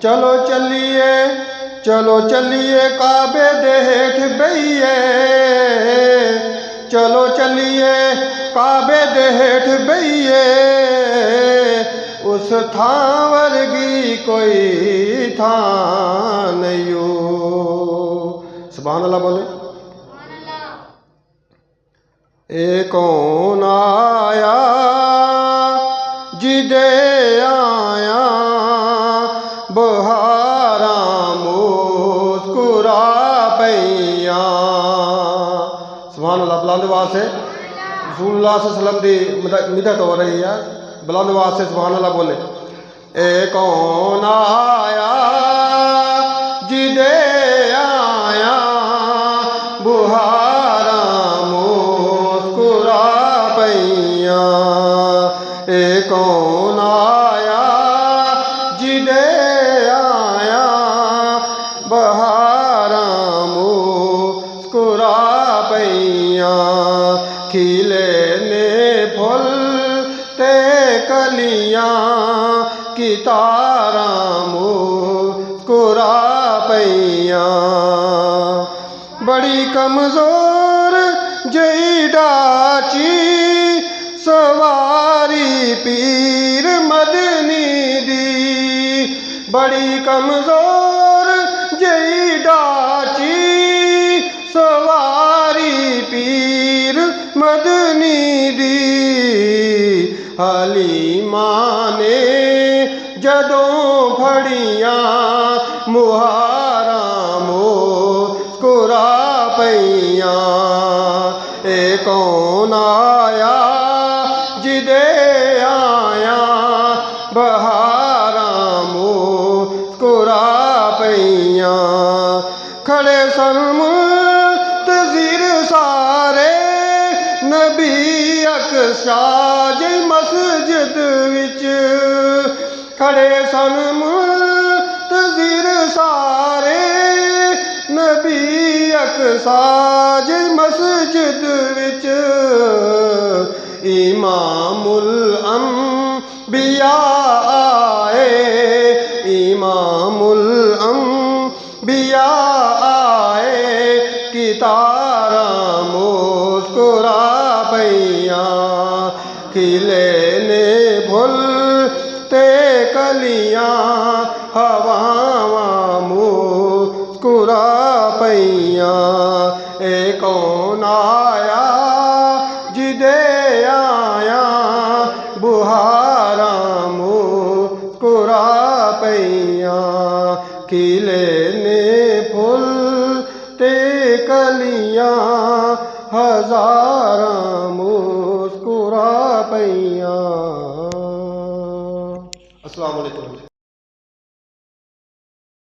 चलो चलिए काबे दे हेठ बईए, चलो चलिए काबे दे हेठ बईए, उस थां वर्गी कोई थां नहीं। सुभान अल्लाह बोले। ए कौन आया जिदे आया बहारा मुस्कुरा पैया। सुभान अल्लाह। बुलंद आवाज़ से रसूलुल्लाह सल्लल्लाहु अलैहि वसल्लम की मिदत हो रही है। बुलंद आवाज़ से सुभान अल्लाह बोले। ए कौन आया जिदे आया बुहारा मुस्कुरा पैया। ए कौन आया जिदे आया बहारा मुस्कुरा पैया। खिले ने फुल ते कलियां की तारा मुस्कुरा पैया। बड़ी कमजोर जई डाची सवारी पीर मदनी दी। बड़ी कमजोर जई डाची सवारी पीर मदनी दी। हलीमा ने जदों फड़ियां मुहारा मुस्कुरा पैया। ए कौन आया जिदे आया बहारा मुस्कुरा पैया। खड़े सन मुंतज़िर सारे नबी अकशाज मस्जिद विच। खड़े सन मुंतज़िर सारे नबी अकशाज मस्जिद विच। इमामुल अंबिया आए, इमामुल अंबिया आए की तारा मुस्कुरा पैया। खिले ने फुल ते कलियां हवावां मुस्कुरा पैया। ए कौन आया जिदे आया बुहारा मुस्कुरा पैया। खिले ने फुल ते कलियां हजारा मुस्कुरा पैया। अस्सलाम वालेकुम।